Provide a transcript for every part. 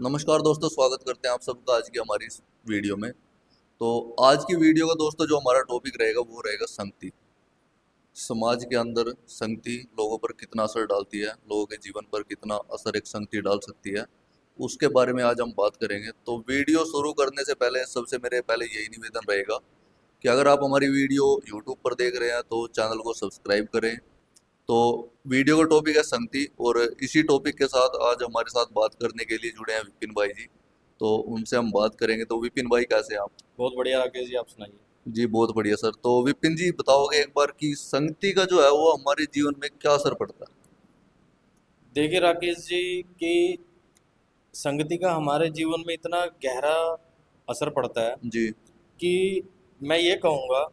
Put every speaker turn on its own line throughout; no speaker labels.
नमस्कार दोस्तों, स्वागत करते हैं आप सबका आज की हमारी इस वीडियो में। तो आज की वीडियो का दोस्तों जो हमारा टॉपिक रहेगा वो रहेगा संगति। समाज के अंदर संगति लोगों पर कितना असर डालती है, लोगों के जीवन पर कितना असर एक संगति डाल सकती है, उसके बारे में आज हम बात करेंगे। तो वीडियो शुरू करने से पहले सबसे मेरे पहले यही निवेदन रहेगा कि अगर आप हमारी वीडियो यूट्यूब पर देख रहे हैं तो चैनल को सब्सक्राइब करें। तो वीडियो का टॉपिक है संगति, और इसी टॉपिक के साथ आज हमारे साथ बात करने के लिए जुड़े हैं विपिन भाई जी। तो उनसे हम बात करेंगे। तो विपिन भाई कैसे हैं आप?
बहुत बढ़िया राकेश जी, आप सुनाइए।
जी बहुत बढ़िया सर। तो विपिन जी बताओगे एक बार कि संगति का जो है वो हमारे जीवन में क्या असर पड़ता
देखिए राकेश जी कि संगति का हमारे जीवन में इतना गहरा असर पड़ता है
है? जी।
कि मैं ये कहूँगा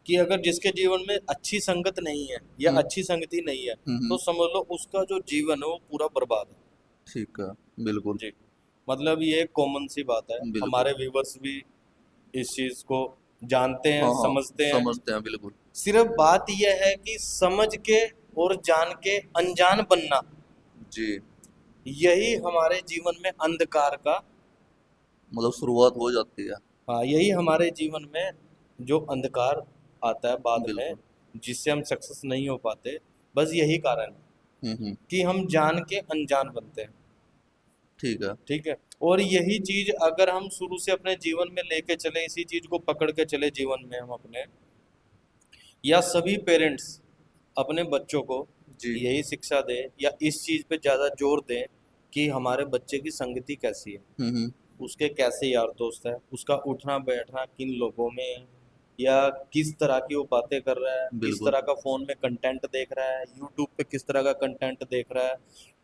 कि अगर जिसके जीवन में अच्छी संगत नहीं है या
हम्म।
अच्छी संगति नहीं है तो
हम्म।
समझ लो उसका जो जीवन है वो पूरा बर्बाद है।
ठीक है। बिल्कुल।
जी, मतलब ये कॉमन सी बात है,
बिल्कुल।
हमारे व्यूवर्स भी इस चीज़ को जानते हैं,
हाँ हाँ,
समझते हैं।
समझते हैं बिल्कुल।
सिर्फ बात यह है कि समझ के और जान के अनजान बनना,
जी।
यही हमारे जीवन में अंधकार का,
मतलब शुरुआत हो जाती है।
हाँ यही हमारे जीवन में जो अंधकार आता है बाद में,
बिल्कुल।
जिससे हम सक्सेस नहीं हो पाते, बस यही कारण है
हम्म।
कि हम जान के अनजान बनते हैं।
ठीक है।
ठीक है। और यही चीज अगर हम शुरू से अपने जीवन में लेके चले, इसी चीज को पकड़ के चले जीवन में हम अपने, या सभी पेरेंट्स अपने बच्चों को
जी।
यही शिक्षा दें या इस चीज पे ज्यादा जोर दें कि हमारे बच्चे की संगति कैसी है,
हम्म।
उसके कैसे यार दोस्त है, उसका उठना बैठना किन लोगों में है, या किस तरह की वो बातें कर रहा है, किस
बिल्कुल।
तरह का फोन में कंटेंट देख रहा है, यूट्यूब पे किस तरह का कंटेंट देख रहा है।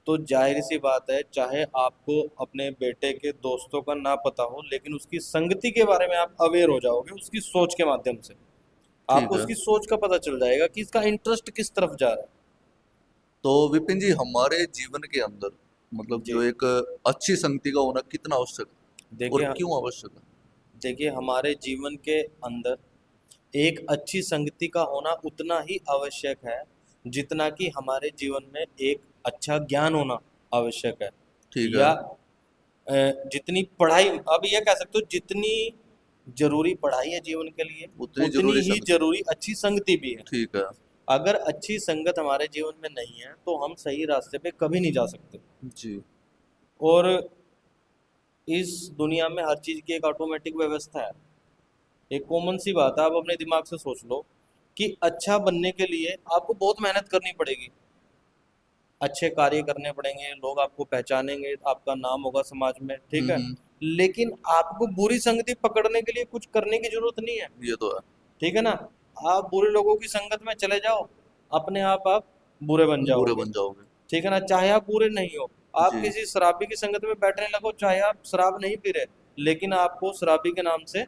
तो जाहिर सी बात है, चाहे आपको अपने बेटे के दोस्तों का ना पता हो, लेकिन उसकी संगति के बारे में आप अवेयर हो जाओगे उसकी सोच के माध्यम से।
ठीक
आपको
है।
उसकी सोच का पता चल जाएगा कि इसका इंटरेस्ट किस तरफ जा रहा
तो विपिन जी हमारे जीवन के अंदर
है।
मतलब
जी।
जो एक अच्छी संगति का होना कितना आवश्यक है और
देखिए,
क्यों आवश्यक है?
देखिए हमारे जीवन के अंदर एक अच्छी संगति का होना उतना ही आवश्यक है जितना कि हमारे जीवन में एक अच्छा ज्ञान होना आवश्यक है।
ठीक है।
या जितनी पढ़ाई, अब यह कह सकते हो, जितनी जरूरी पढ़ाई है जीवन के लिए,
उतनी
उतनी
जरूरी
ही
संगति।
जरूरी अच्छी संगति भी है।
ठीक है।
अगर अच्छी संगत हमारे जीवन में नहीं है तो हम सही रास्ते पे कभी नहीं जा सकते।
जी।
और इस दुनिया में हर चीज की एक ऑटोमेटिक व्यवस्था है। एक कॉमन सी बात है, आप अपने दिमाग से सोच लो कि अच्छा बनने के लिए आपको बहुत मेहनत करनी पड़ेगी, अच्छे कार्य करने पड़ेंगे, लोग आपको पहचानेंगे, आपका नाम होगा समाज में, ठीक है।
हम्म।
लेकिन आपको बुरी संगति पकड़ने के लिए कुछ करने की जरूरत नहीं है।
ये तो है।
ठीक है ना। आप बुरे लोगों की संगत में चले जाओ, अपने आप बुरे बन
बुरे
जाओगे।
बन जाओगे।
ठीक है ना। चाहे आप बुरे नहीं हो, आप
जी।
किसी शराबी की संगत में बैठने लगो, चाहे आप शराब नहीं पी रहे, लेकिन आपको शराबी के नाम से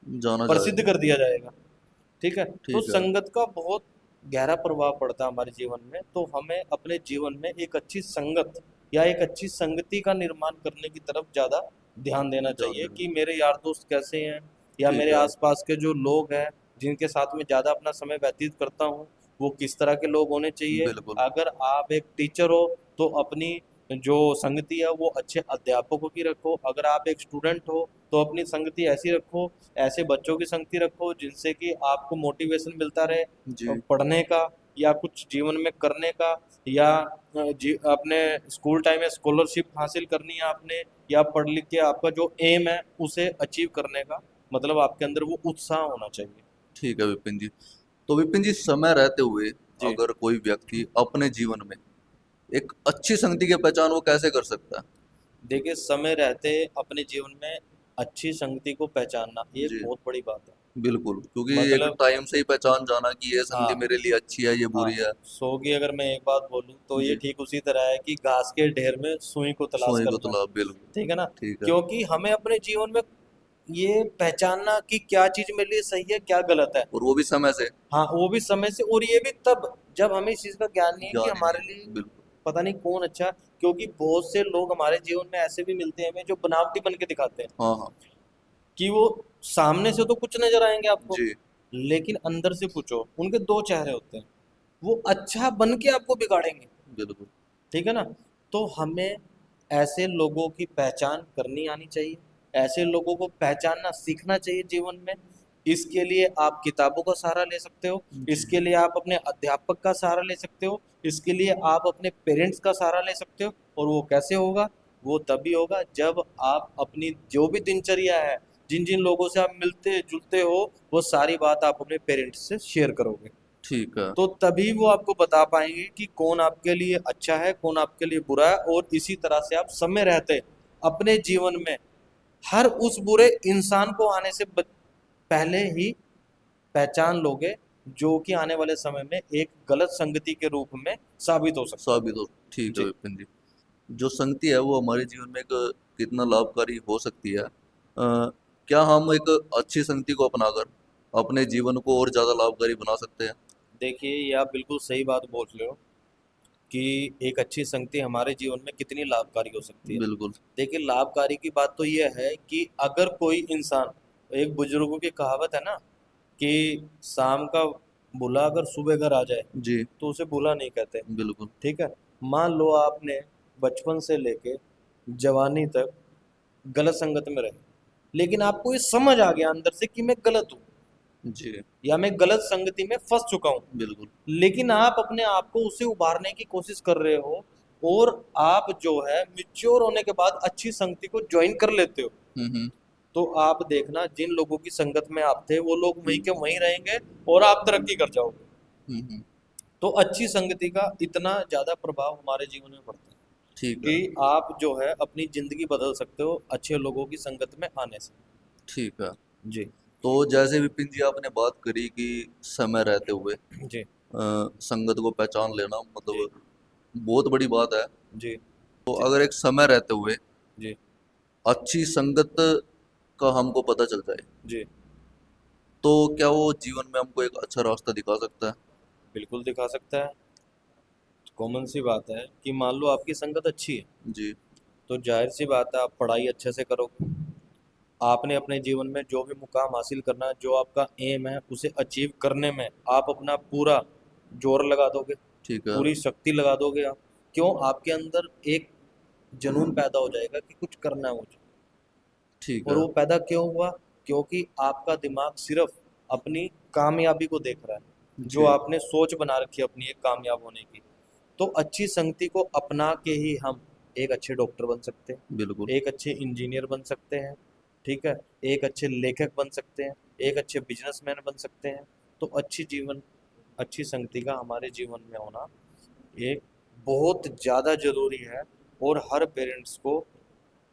जाना
प्रसिद्ध
जाएगा।
कर दिया जाएगा। ठीक है। तो
ठीक है।
संगत का बहुत गहरा प्रभाव पड़ता है हमारे जीवन में, तो हमें अपने जीवन में एक अच्छी संगत या एक अच्छी संगति का निर्माण करने की तरफ ज़्यादा ध्यान देना
ध्यान
चाहिए
देना।
कि मेरे यार दोस्त कैसे हैं, या
ठीक
मेरे
है।
आसपास के जो लोग हैं जिनके साथ में ज़्यादा अपना समय व्यतीत करता हूँ, वो किस तरह के लोग होने चाहिए।
बिल्कुल।
अगर आप एक टीचर हो तो अपनी जो संगति है वो अच्छे अध्यापकों की रखो। अगर आप एक स्टूडेंट हो तो अपनी संगति ऐसी रखो, ऐसे बच्चों की संगति रखो जिनसे कि आपको मोटिवेशन मिलता रहे
जी।
पढ़ने का या कुछ जीवन में करने का, या अपने स्कूल टाइम में स्कॉलरशिप हासिल करनी है आपने, या पढ़ लिख के आपका जो एम है उसे अचीव करने का, मतलब आपके अंदर वो उत्साह होना चाहिए।
ठीक है विपिन जी। तो विपिन जी समय रहते हुए
जी।
अगर कोई व्यक्ति अपने जीवन में एक अच्छी संगति की पहचान वो कैसे कर सकता है?
देखिए, समय रहते अपने जीवन में अच्छी संगति को पहचानना ये एक
जी।
बहुत बड़ी बात है।
बिल्कुल, क्योंकि एक
मतलब,
टाइम से ही पहचान जाना कि ये संगति
हाँ,
मेरे लिए अच्छी है, ये
हाँ,
बुरी है।
सो की अगर मैं एक बात बोलूँ तो ये
जी।
ठीक उसी तरह है कि घास के ढेर में सुई को तलाश
सोए को
करना।
तालाब, बिल्कुल।
ठीक है ना।
ठीक है।
क्योंकि हमें अपने जीवन में ये पहचानना कि क्या चीज मेरे लिए सही है क्या गलत है,
और वो भी समय से।
हाँ वो भी समय से, और ये भी तब जब हमें इस चीज का ज्ञान नहीं है कि
ज्ञान ही नहीं
हमारे
है।
लिए
बिल्कुल।
पता नहीं कौन अच्छा है। क्योंकि बहुत से लोग हमारे जीवन में ऐसे भी मिलते हैं हमें जो बनावटी बन के दिखाते हैं
हाँ हाँ।
कि वो सामने से तो कुछ नजर आएंगे आपको,
जी।
लेकिन अंदर से पूछो उनके दो चेहरे होते हैं, वो अच्छा बन के आपको बिगाड़ेंगे।
बिल्कुल।
ठीक है ना। तो हमें ऐसे लोगों की पहचान करनी आनी चाहिए, ऐसे लोगों को पहचानना सीखना चाहिए जीवन में। इसके लिए आप किताबों का सहारा ले सकते हो,
जी।
इसके लिए आप अपने अध्यापक का सहारा ले सकते हो, इसके लिए आप अपने पेरेंट्स का सहारा ले सकते हो। और वो कैसे होगा? वो तभी होगा जब आप अपनी जो भी दिनचर्या है, जिन जिन लोगों से आप मिलते जुलते हो, वो सारी बात आप अपने पेरेंट्स से शेयर करोगे।
ठीक है।
तो तभी वो आपको बता पाएंगे कि कौन आपके लिए अच्छा है, कौन आपके लिए बुरा है। और इसी तरह से आप समय रहते अपने जीवन में हर उस बुरे इंसान को आने से पहले ही पहचान लोगे, जो कि आने वाले समय में एक गलत संगति के रूप में साबित हो सकता है।
साबित हो। ठीक है
जी।
विपिन जी। जो संगति है वो हमारे जीवन में एक कितना लाभकारी हो सकती है, क्या हम एक अच्छी संगति को अपनाकर अपने जीवन को और ज़्यादा लाभकारी बना सकते हैं?
देखिए, ये आप बिल्कुल सही बात बोल रहे हो कि एक अच्छी संगति हमारे जीवन में कितनी लाभकारी हो सकती है।
बिल्कुल।
देखिए, लाभकारी की बात तो यह है कि अगर कोई इंसान, एक बुजुर्गों की कहावत है ना कि शाम का बुला अगर सुबह घर आ जाए
जी।
तो उसे बुला नहीं कहते।
बिल्कुल।
ठीक है। मान लो आपने बचपन से लेके जवानी तक गलत संगत में रहे, लेकिन आपको ये समझ आ गया अंदर से कि मैं गलत हूँ
जी।
या मैं गलत संगति में फंस चुका हूँ,
बिल्कुल।
लेकिन आप अपने आप को उससे उबारने की कोशिश कर रहे हो और आप जो है मिच्योर होने के बाद अच्छी संगति को ज्वाइन कर लेते हो,
हम्म।
तो आप देखना जिन लोगों की संगत में आप थे वो लोग वहीं के वहीं रहेंगे और आप तरक्की कर जाओगे।
हम्म।
तो अच्छी संगति का इतना ज़्यादा प्रभाव हमारे जीवन में पड़ता है
ठीक है।
कि आप जो है अपनी ज़िंदगी बदल सकते हो अच्छे लोगों की संगत में आने से।
ठीक है।
जी।
तो जैसे विपिन जी आपने बात करी कि समय रहते हुए
जी।
संगत को पहचान लेना
जी।
मतलब बहुत बड़ी बात है।
जी।
तो
जी।
अगर एक समय रहते हुए
जी।
अच्छी संगत का हमको पता चल जाए,
जी।
तो क्या वो जीवन में हमको एक अच्छा रास्ता दिखा सकता है?
बिल्कुल दिखा सकता है। कॉमन सी बात है कि मान लो आपकी संगत अच्छी है,
जी।
तो जाहिर सी बात है आप पढ़ाई अच्छे से करोगे। आपने अपने जीवन में जो भी मुकाम हासिल करना है, जो आपका एम है, उसे अचीव करने में आप अपना पूरा जोर लगा दोगे,
ठीक है।
पूरी शक्ति लगा दोगे आप। क्यों? आपके अंदर एक जुनून पैदा हो जाएगा कि कुछ करना है मुझे।
ठीक
और
है।
वो पैदा क्यों हुआ? क्योंकि आपका दिमाग सिर्फ अपनी कामयाबी को देख रहा है, जो
जी।
आपने सोच बना रखी है अपनी एक कामयाब होने की। तो अच्छी संगति को अपना के ही हम एक अच्छे डॉक्टर बन सकते हैं,
बिल्कुल।
एक अच्छे इंजीनियर बन सकते हैं, ठीक है, एक अच्छे लेखक बन सकते हैं, एक अच्छे बिजनेसमैन बन सकते हैं। तो अच्छी संगति का हमारे जीवन में होना एक बहुत ज़्यादा ज़रूरी है। और हर पेरेंट्स को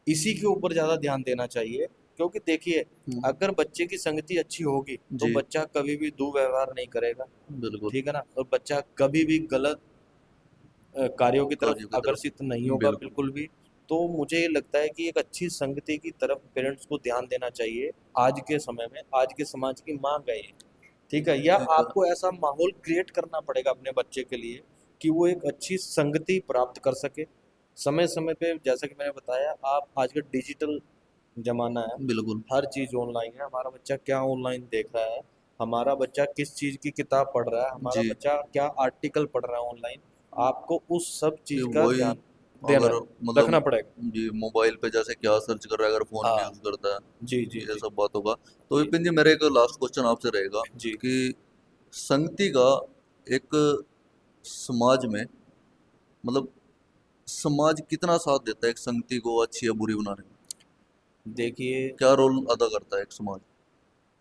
इसी के ऊपर ज़्यादा ध्यान देना चाहिए। क्योंकि देखिए,
हम्म।
अगर बच्चे की संगति अच्छी होगी तो
जी।
बच्चा कभी भी दुर्व्यवहार नहीं करेगा,
बिल्कुल।
ठीक है ना, और बच्चा कभी भी गलत कार्यों की तरफ
कार्यों की तरफ।
आकर्षित नहीं होगा
बिल्कुल।
बिल्कुल भी। तो मुझे ये लगता है कि एक अच्छी संगति की तरफ पेरेंट्स को ध्यान देना चाहिए। आज के समय में आज के समाज की मांग है ये, ठीक है। या
ठीक है।
आपको ऐसा माहौल क्रिएट करना पड़ेगा अपने बच्चे के लिए कि वो एक अच्छी संगति प्राप्त कर सके समय समय पे। जैसा कि मैंने बताया, आप आज का डिजिटल जमाना है,
बिल्कुल।
हर चीज़ ऑनलाइन है। हमारा बच्चा क्या ऑनलाइन देख रहा है, हमारा बच्चा किस चीज़ की किताब पढ़ रहा है, हमारा
जी।
बच्चा क्या आर्टिकल पढ़ रहा है ऑनलाइन, आपको उस सब
कि
चीज़ का
वही
ध्यान देना
अगर
है,
मतलब
रखना पड़ेगा।
जी मोबाइल पे जैसे क्या सर्च कर रहा है, अगर फोन भी
हाँ।
यूज करता है,
जी जी
ये
जी।
सब बात होगा। तो
जी।
विपिन जी मेरा एक लास्ट क्वेश्चन आपसे रहेगा
जी।
कि संगति का एक समाज में मतलब समाज कितना साथ देता है एक संगति को अच्छी या बुरी बनाने में?
देखिए,
क्या रोल अदा करता है एक समाज?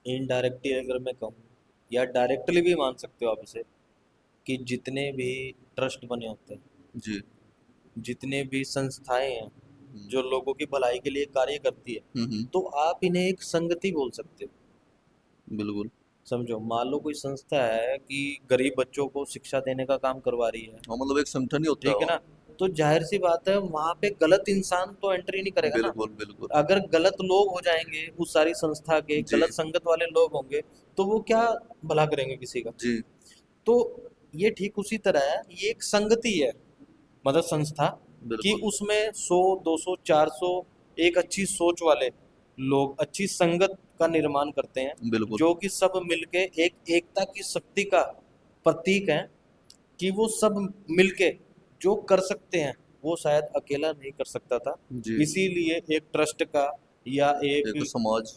इनडायरेक्टली अगर मैं कहूँ या डायरेक्टली भी मान सकते हो आप इसे, कि जितने भी ट्रस्ट बने होते हैं,
जी।
जितने भी संस्थाएं हैं
हम्म।
जो लोगों की भलाई के लिए कार्य करती है, तो आप इन्हें एक संगति बोल सकते हो।
बिल्कुल।
समझो, मान लो कोई संस्था है कि गरीब बच्चों को शिक्षा देने का काम करवा रही है,
हाँ मतलब एक संगठन ही होता है
ठीक है
वहाँ।
ना। तो जाहिर सी बात है वहां पे गलत इंसान तो एंट्री नहीं करेगा ना।
बिल्कुल। बिल्कुल।
अगर गलत लोग हो जाएंगे उस सारी संस्था के,
जी।
गलत संगत वाले लोग होंगे, तो वो क्या भला करेंगे किसी का?
जी।
तो ये ठीक उसी तरह है, ये एक संगति है, मतलब संस्था, कि
बिल्कुल।
उसमें 100 200 400 एक अच्छी सोच वाले लोग अच्छी संगत का निर्माण करते हैं,
बिल्कुल।
जो कि सब मिलके एक एकता की शक्ति का प्रतीक है। कि वो सब मिलके जो कर सकते हैं वो शायद अकेला नहीं कर सकता था।
जी।
इसीलिए एक ट्रस्ट का या
एक
एक
समाज।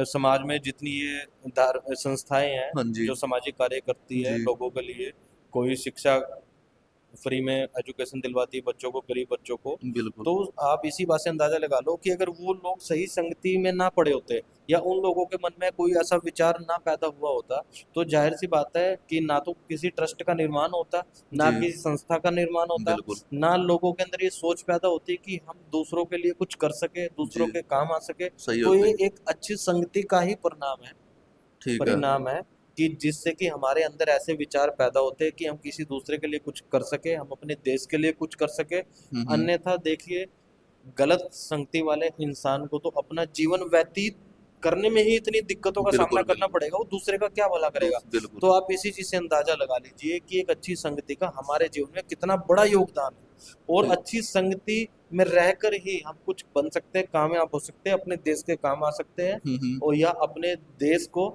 समाज में जितनी ये संस्थाएं हैं
हाँ जी।
जो सामाजिक कार्य करती है
जी।
लोगों के लिए, कोई शिक्षा फ्री में एजुकेशन दिलवाती है बच्चों को, गरीब बच्चों को।
बिल्कुल।
तो आप इसी बात से अंदाजा लगा लो कि अगर वो लोग सही संगति में ना पड़े होते या उन लोगों के मन में कोई ऐसा विचार ना पैदा हुआ होता, तो जाहिर सी बात है कि ना तो किसी ट्रस्ट का निर्माण होता, ना
जी।
किसी संस्था का निर्माण होता,
बिल्कुल।
ना लोगों के अंदर ये सोच पैदा होती कि हम दूसरों के लिए कुछ कर सके,
जी।
दूसरों के काम आ सके।
सही है
तो ये
भैया।
एक अच्छी संगति का ही
ठीक है।
परिणाम है कि जिससे कि हमारे अंदर ऐसे विचार पैदा होते हैं कि हम किसी दूसरे के लिए कुछ कर सके, हम अपने देश के लिए कुछ कर सके।
हम्म।
अन्यथा देखिए, गलत संगति वाले इंसान को तो अपना जीवन व्यतीत करने में ही इतनी दिक्कतों का सामना
बिल्कुल
करना
बिल्कुल।
पड़ेगा, वो दूसरे का क्या भला करेगा।
बिल्कुल।
तो आप इसी चीज से अंदाजा लगा लीजिए कि एक अच्छी संगति का हमारे जीवन में कितना बड़ा योगदान है, और
ठीक।
अच्छी संगति में रहकर ही हम कुछ बन सकते हैं, कामयाब हो सकते हैं, अपने देश के काम आ सकते हैं।
हम्म।
और या अपने देश को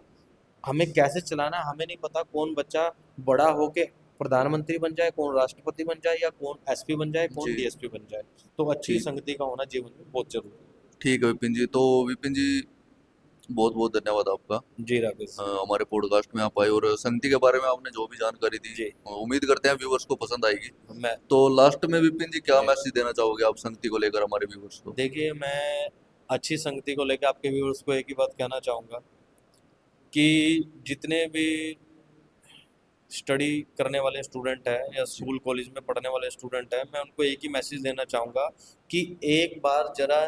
हमें कैसे चलाना है, हमें नहीं पता कौन बच्चा बड़ा होके प्रधानमंत्री बन जाए, कौन राष्ट्रपति बन जाए, या कौन एसपी बन जाए, कौन
जी।
डीएसपी बन जाए। तो अच्छी
ठीक।
संगति का होना जीवन में बहुत जरूरी है।
ठीक है विपिन जी। तो विपिन जी, बहुत बहुत धन्यवाद आपका।
जी राकेश जी।
हमारे पॉडकास्ट में आप आए और संगति के बारे में आपने जो भी जानकारी दी,
जी।
उम्मीद करते हैं व्यूवर्स को पसंद आएगी।
मैं
तो लास्ट में विपिन जी क्या
जी
मैसेज देना चाहोगे आप संगति को लेकर हमारे व्यूवर्स को?
देखिए, मैं अच्छी संगति को लेकर आपके व्यूअर्स को एक ही बात कहना चाहूँगा कि जितने भी स्टडी करने वाले स्टूडेंट हैं या
जी।
स्कूल कॉलेज में पढ़ने वाले स्टूडेंट हैं, मैं उनको एक ही मैसेज देना चाहूँगा कि एक बार जरा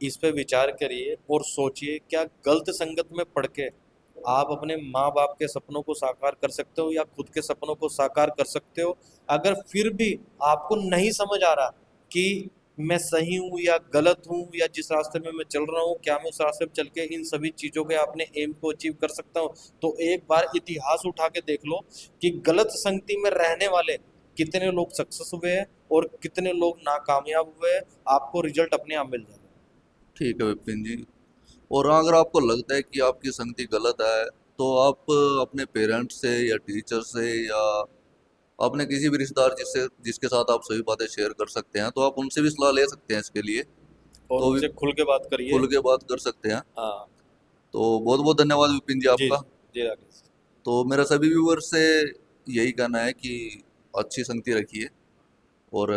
इस पे विचार करिए और सोचिए, क्या गलत संगत में पढ़ के आप अपने माँ बाप के सपनों को साकार कर सकते हो या खुद के सपनों को साकार कर सकते हो। अगर फिर भी आपको नहीं समझ आ रहा कि मैं सही हूँ या गलत हूँ, या जिस रास्ते में मैं चल रहा हूँ क्या मैं उस रास्ते में चल के इन सभी चीज़ों के अपने एम को अचीव कर सकता हूँ, तो एक बार इतिहास उठा के देख लो कि गलत संगति में रहने वाले कितने लोग सक्सेस हुए हैं और कितने लोग नाकामयाब हुए हैं। आपको रिजल्ट अपने आप मिल जाएगा।
ठीक है विपिन जी। और अगर आपको लगता है कि आपकी संगति गलत है, तो आप अपने पेरेंट्स से या टीचर से या अपने किसी भी रिश्तेदार जिसके साथ आप सभी बातें शेयर कर सकते हैं, तो आप उनसे भी सलाह ले सकते हैं इसके लिए।
और
तो भी
उनसे खुल के बात करिए।
खुल के बात कर सकते हैं।
हाँ।
तो बहुत बहुत धन्यवाद विपिन जी
जी
आपका।
जी। जी राकेश।
तो मेरा सभी व्यूअर्स से यही कहना है कि अच्छी संगति रखिए। और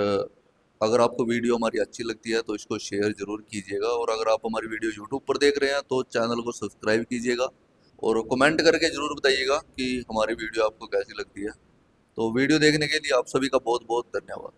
अगर आपको वीडियो हमारी अच्छी लगती है तो इसको शेयर ज़रूर कीजिएगा। और अगर आप हमारी वीडियो यूट्यूब पर देख रहे हैं तो चैनल को सब्सक्राइब कीजिएगा। और कमेंट करके ज़रूर बताइएगा कि हमारी वीडियो आपको कैसी लगती है। तो वीडियो देखने के लिए आप सभी का बहुत बहुत धन्यवाद।